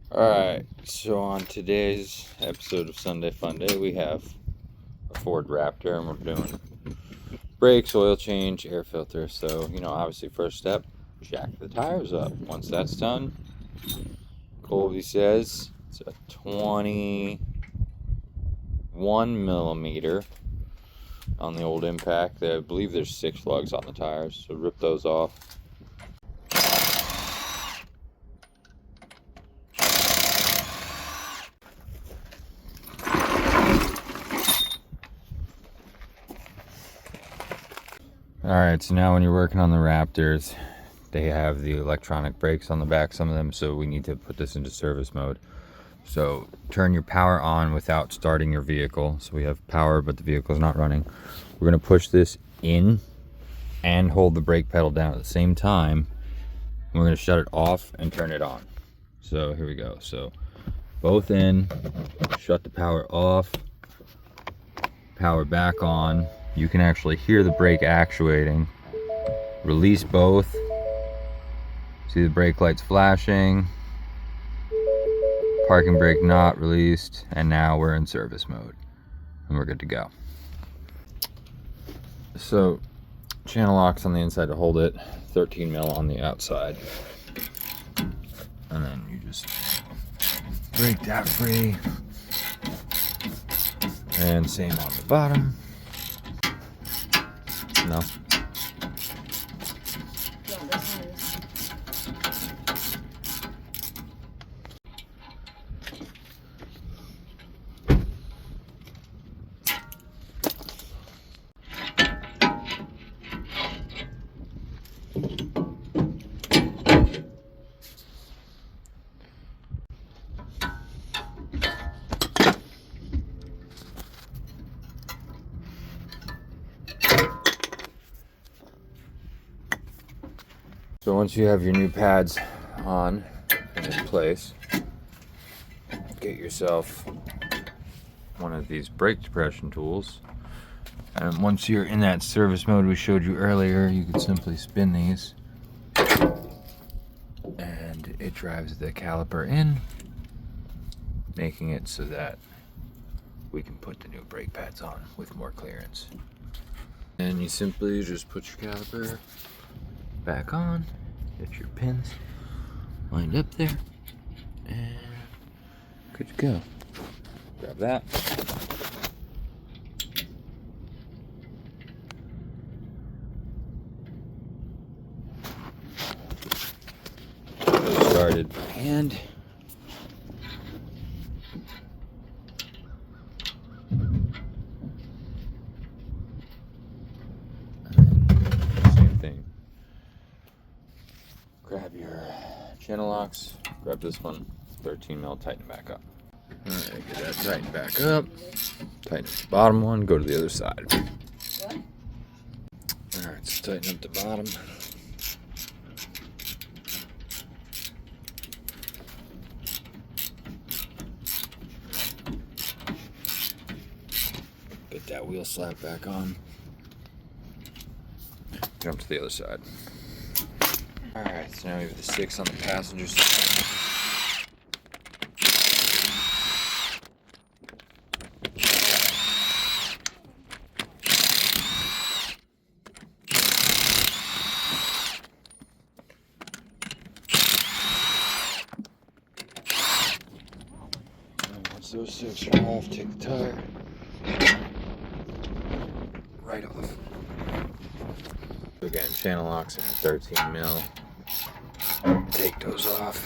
Alright, so on today's episode of Sunday Fun Day, we have a Ford Raptor, and we're doing brakes, oil change, air filter. So, obviously first step, jack the tires up. Once that's done, Colby says it's a 21 millimeter on the old impact. I believe there's 6 lugs on the tires, so rip those off. Alright, so now when you're working on the Raptors, they have the electronic brakes on the back, some of them, so we need to put this into service mode. So turn your power on without starting your vehicle. So we have power, but the vehicle is not running. We're going to push this in and hold the brake pedal down at the same time. We're going to shut it off and turn it on. So here we go. So both in, shut the power off, power back on. You can actually hear the brake actuating. Release both. See the brake lights flashing. Parking brake not released. And now we're in service mode. And we're good to go. So, channel locks on the inside to hold it. 13 mil on the outside. And then you just break that free. And same on the bottom. No. So once you have your new pads on and in place, get yourself one of these brake depression tools. And once you're in that service mode we showed you earlier, you can simply spin these and it drives the caliper in, making it so that we can put the new brake pads on with more clearance. And you simply just put your caliper back on, get your pins lined up there, and good to go. Grab that. Go started by hand. Same thing. Grab your channel locks, grab this one, 13 mil, tighten it back up. Alright, get that tightened back up, tighten up the bottom one, go to the other side. Alright, so tighten up the bottom. Get that wheel slap back on. Jump to the other side. Alright, so now we have the 6 on the passenger side. And once those 6 are off, take the tire right off. Again, channel locks are at 13 mil. Take those off.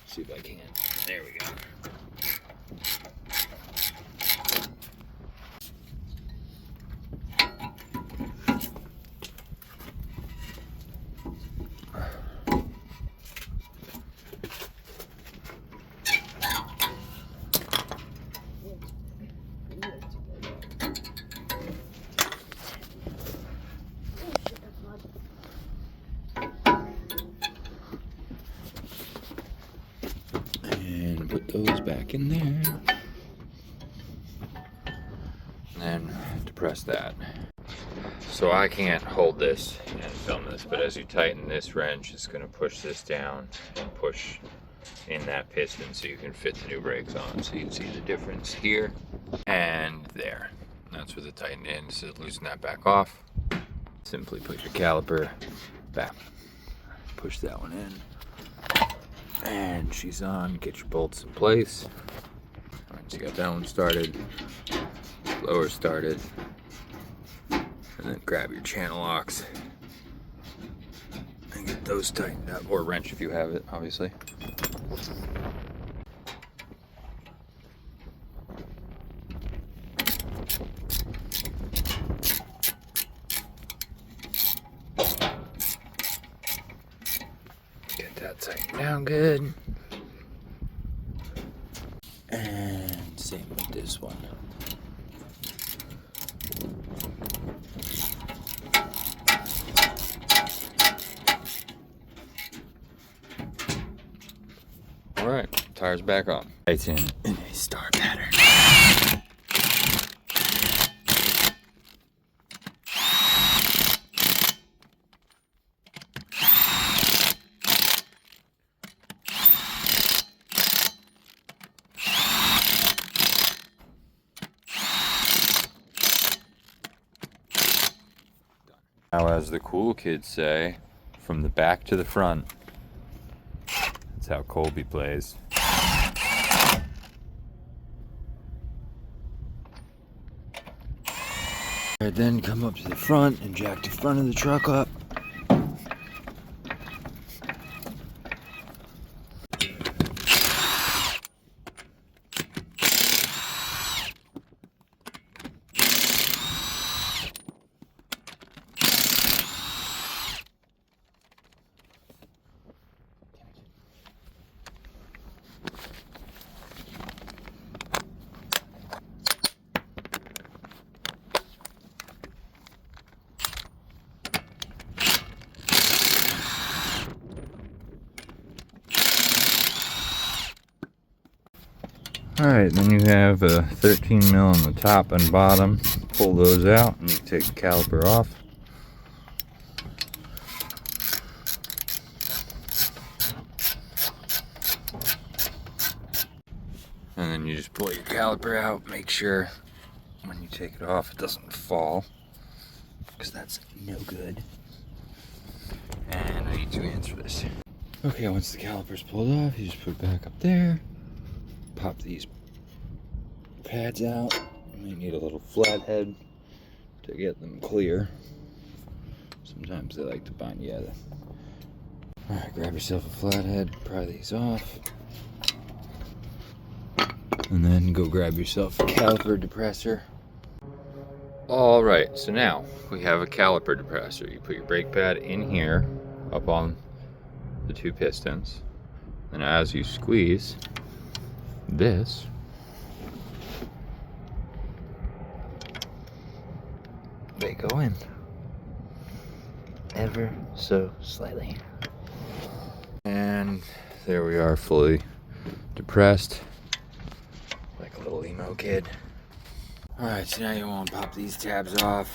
See if I can. There we go. goes back in there. And then depress that. So I can't hold this and film this, but as you tighten this wrench, it's going to push this down and push in that piston so you can fit the new brakes on. So you can see the difference here and there. That's where the tighten in, so loosen that back off. Simply put your caliper back. Push that one in. And she's on. Get your bolts in place. Alright, so you got that one started. Lower started. And then grab your channel locks and get those tightened up, or wrench if you have it, obviously. Get that tightened down good. And same with this one. Alright, tires back on. It's in a star pattern. Now, as the cool kids say, from the back to the front. That's how Colby plays. Alright, then come up to the front and jack the front of the truck up. Alright, then you have a 13 mil on the top and bottom. Pull those out and you take the caliper off. And then you just pull your caliper out. Make sure when you take it off it doesn't fall, because that's no good. And I need 2 hands for this. Okay, once the caliper's pulled off, you just put it back up there. Pop these pads out. You may need a little flathead to get them clear. Sometimes they like to bind together. Alright, grab yourself a flathead, pry these off. And then go grab yourself a caliper depressor. Alright, so now we have a caliper depressor. You put your brake pad in here, up on the 2 pistons. And as you squeeze this, they go in ever so slightly, and there we are, fully depressed like a little emo kid. All right, so now you want to pop these tabs off,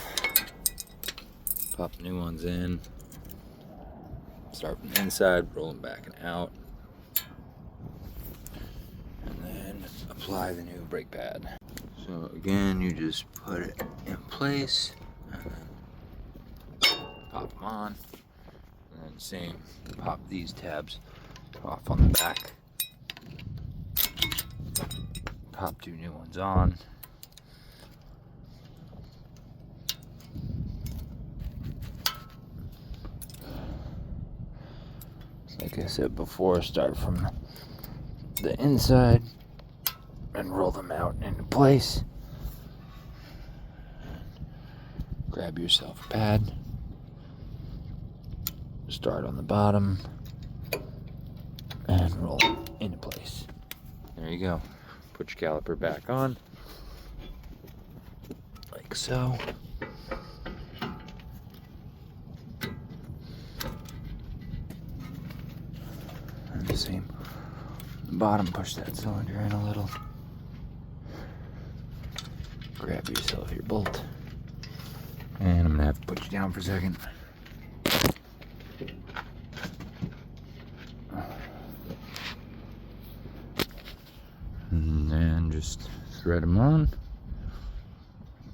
pop new ones in, start from the inside, roll them back and out, and then apply the new brake pad. So again, you just put it in place and then pop them on, and then same, pop these tabs off on the back, pop 2 new ones on, like I said before, start from the inside and roll them out into place. Grab yourself a pad, start on the bottom, and roll it into place. There you go. Put your caliper back on, like so. And the same Bottom, push that cylinder in a little. Grab yourself your bolt. And I'm gonna have to put you down for a second. And then just thread them on.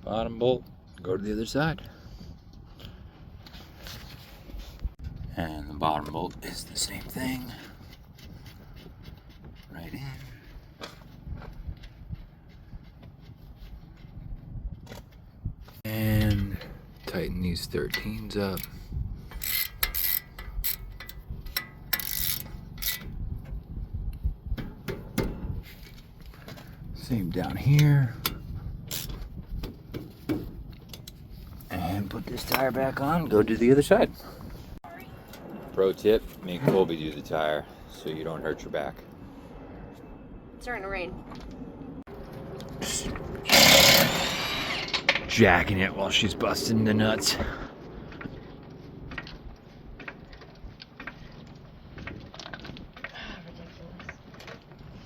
Bottom bolt, go to the other side. And the bottom bolt is the same thing. Right in. And tighten these 13s up. Same down here. And put this tire back on, go to the other side. Pro tip, make Colby do the tire so you don't hurt your back. It's starting to rain. Jacking it while she's busting the nuts.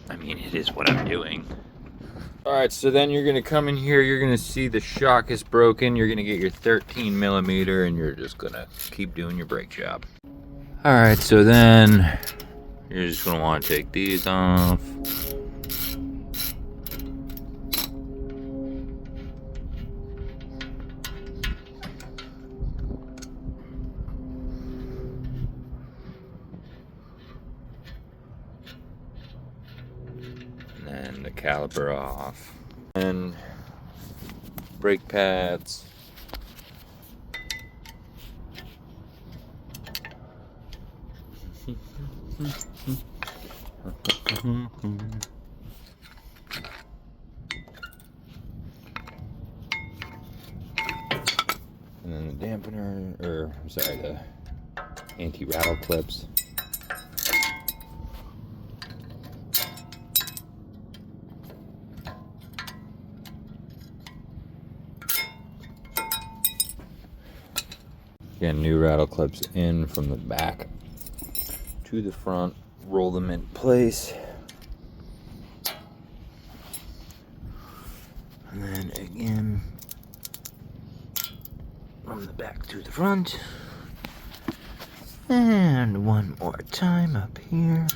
I mean, it is what I'm doing. Alright, so then you're gonna come in here, you're gonna see the shock is broken, you're gonna get your 13mm, and you're just gonna keep doing your brake job. Alright, so then you're just gonna wanna take these off. And the caliper off. And brake pads. And then the dampener, or I'm sorry, the anti-rattle clips. Again, new rattle clips in from the back to the front, roll them in place. And then again, from the back to the front. And one more time up here.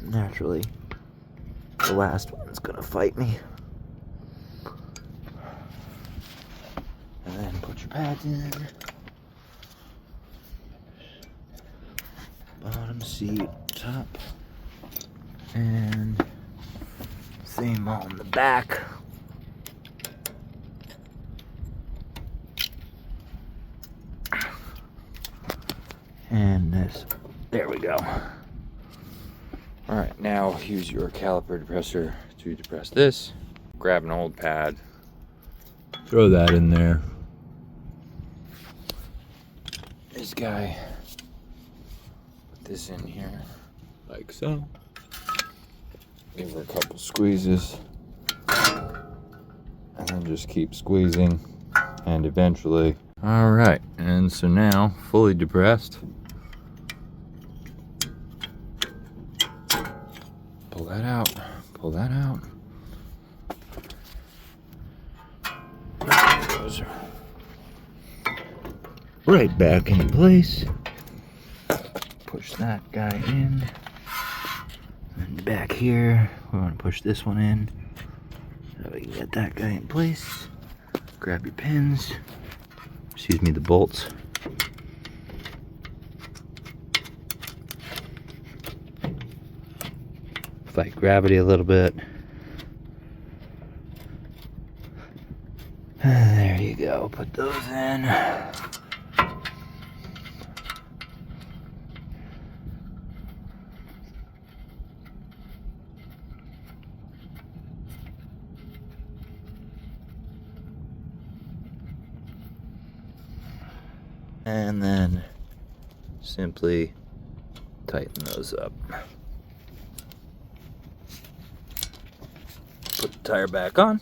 Naturally, the last one's gonna fight me. And then put your pads in. Bottom seat, top. And same on the back. And this, there we go. Alright, now use your caliper depressor to depress this. Grab an old pad, throw that in there. This guy, put this in here, like so. Give her a couple squeezes. And then just keep squeezing. And eventually. Alright, and so now, fully depressed. Pull that out, pull that out. Those are right back into place. Push that guy in. And back here, we want to push this one in so we can get that guy in place. Grab your pins, excuse me, the bolts. Fight gravity a little bit. There you go, put those in. And then simply tighten those up. Put the tire back on.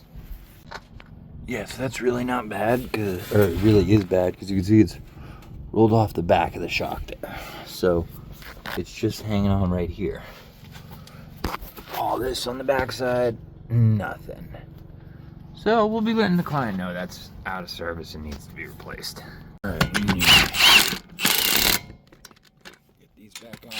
Yeah, so that's really not bad, or it really is bad, because you can see it's rolled off the back of the shock there. So it's just hanging on right here. All this on the backside, nothing. So we'll be letting the client know that's out of service and needs to be replaced. All right, we need to get these back on.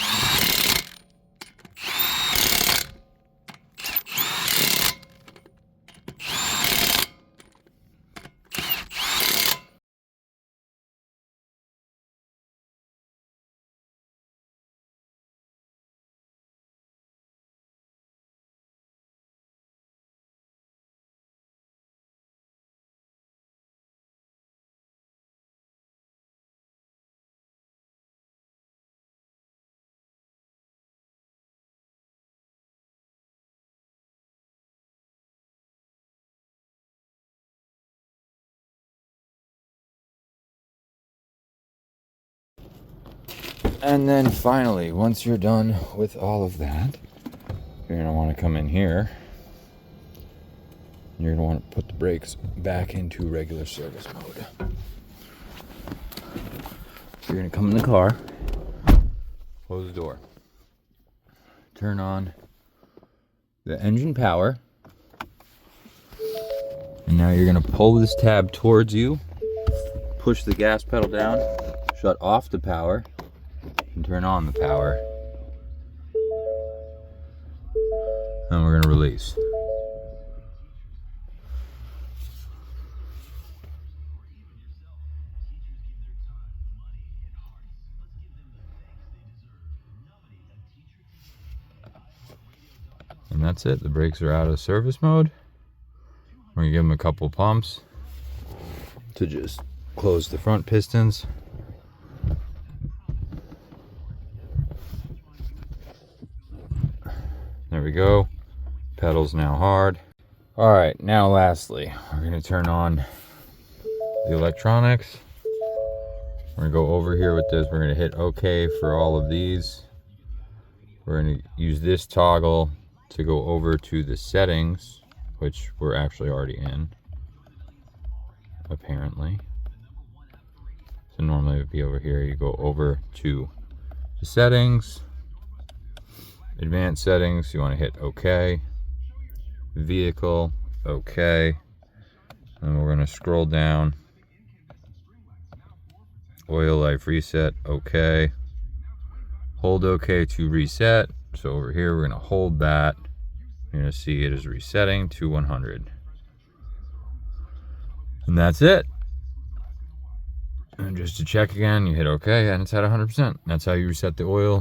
And then finally, once you're done with all of that, you're gonna want to come in here. You're gonna want to put the brakes back into regular service mode. You're gonna come in the car, close the door, turn on the engine power, and now you're gonna pull this tab towards you, push the gas pedal down, shut off the power, and turn on the power. And we're gonna release. And that's it, the brakes are out of service mode. We're gonna give them a couple pumps to just close the front pistons. There we go. Pedals now hard. All right, now lastly, we're gonna turn on the electronics. We're gonna go over here with this. We're gonna hit OK for all of these. We're gonna use this toggle to go over to the settings, which we're actually already in, apparently. So normally it would be over here. You go over to the settings, advanced settings, you want to hit OK, vehicle, OK, and we're going to scroll down, oil life reset, OK, hold OK to reset. So over here we're going to hold that. You're going to see it is resetting to 100. And that's it. And just to check again, you hit OK and it's at 100%. That's how you reset the oil.